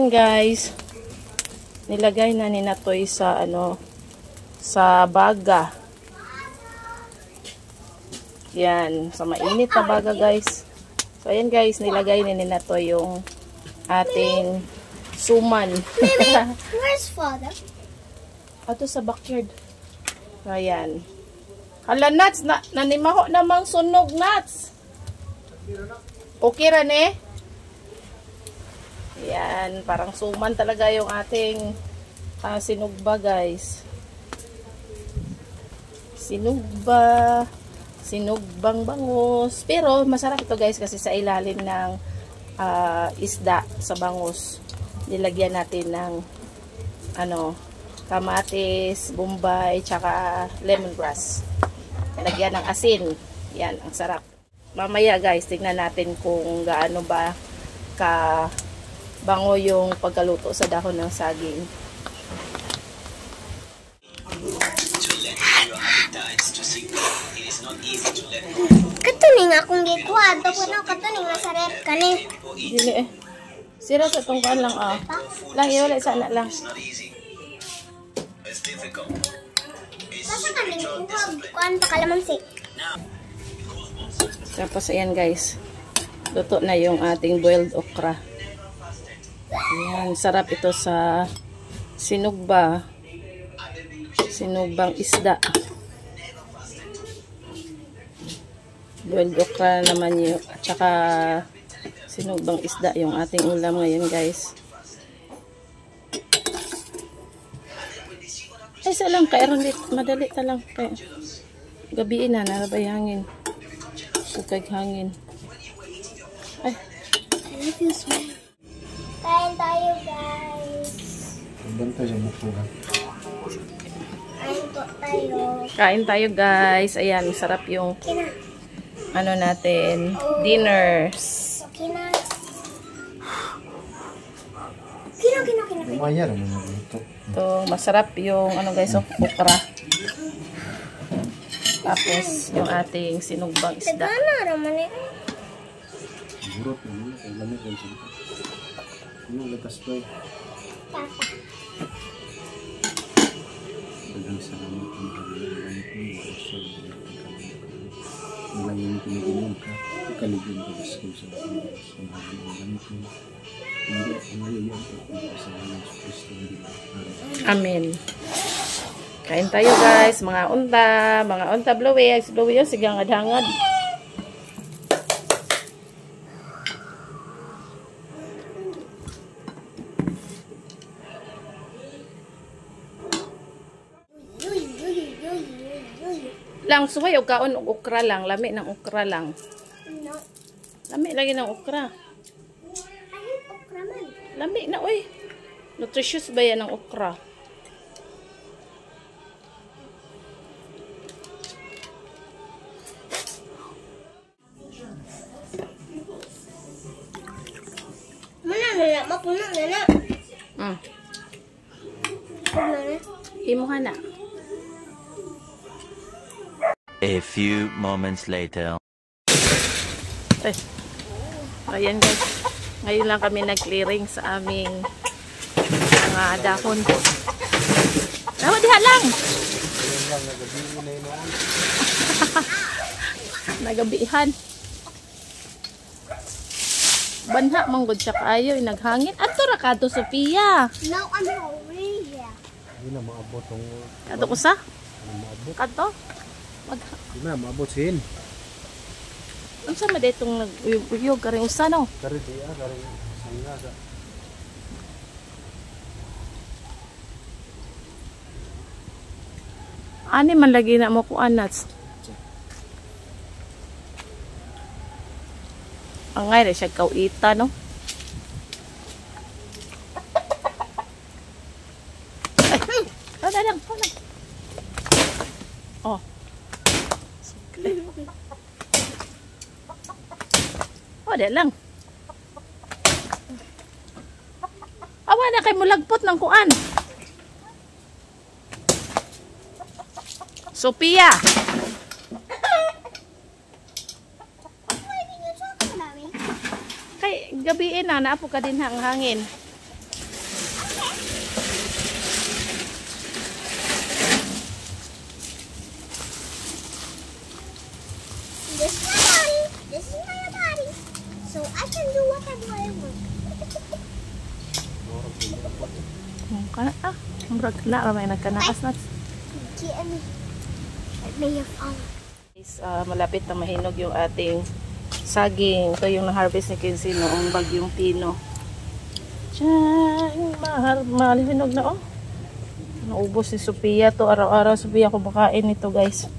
ayan guys, nilagay na ni Natoy sa sa baga. Yan, sa mainit na baga guys. So ayan guys, nilagay ni Natoy yung ating suman. Where's father? Ato sa backyard. Ayan. Hala nuts, nanimaho namang sunog nuts. Okay ra ne? Yan, parang suman talaga yung ating sinugba guys. Sinugba, sinugbang bangus. Pero masarap ito guys kasi sa ilalim ng isda sa bangus. Nilagyan natin ng kamatis, bombay, tsaka lemongrass. Lagyan ng asin. Yan, ang sarap. Mamaya guys, tignan natin kung gaano ba ka bango yung pagkaluto sa dahon ng saging. Katuning akong gikuha. Ito po na katuning nasa rep ka ni. Dili eh. Sira sa tungkuan lang Lang, iwalay sana lang. Basta ka nang kuha. Kuhaan pa kalamansi. Tapos ayan guys. Luto na yung ating boiled okra. Ayan, sarap ito sa sinugba. Sinugbang isda. Boiled okra naman yung, at saka sinugbang isda yung ating ulam ngayon guys. Ay, isa lang, kairon madali talang. Kaya, gabiin na, narabay hangin. Ukag hangin. Ay. Kain tayo guys. Kain tayo guys. Ayan, sarap yung natin, dinners. Kina. Ito, masarap yung guys, okra. Tapos yung ating sinugbang isda. Amen. Kain tayo guys, mga unta blowix yung sigang adhangad. Lang suway og kaon og okra lang, lami ng okra lang. No. Lami lagi ng okra. Okra man. Lami na oy. Nutritious ba yan ng okra? Mapuno na na. Imuha na. A few moments later. Ayan guys. Ngayon lang kami nag-clearing sa aming mga dahon. Diha lang. Nagabihan. Banha manggod siya kaayo, naghangin. Ato ra kadto Sophia. No, I'm over here. Hindi na maabot ang... Kadto ko sa? Maabot. Kadto? Hindi na maabot sin. Unsa man ditong nag-uyog karing usa no? Kari dia, kari sanga sa... Ani man lagi na mo kuan nuts. Angay na siya kauita, no? Ay! Hala lang, hala. Oh. Oh, di lang. Awa na kay mulagpot ng kuan. Sophia! Kay gabiin na, naapo ka din ang hangin. This is my body. This is my body. So I can do whatever I want. Murag na ramay nagkanaas na. Get me. Let me your phone. Guys, malapit na mahinog yung ating saging. Ito yung na-harvest ni Kenzie noong bagyong Pino. Diyan, mahinog na oh. Naubos si Sophia to. Araw-araw Sophia kumakain nito guys.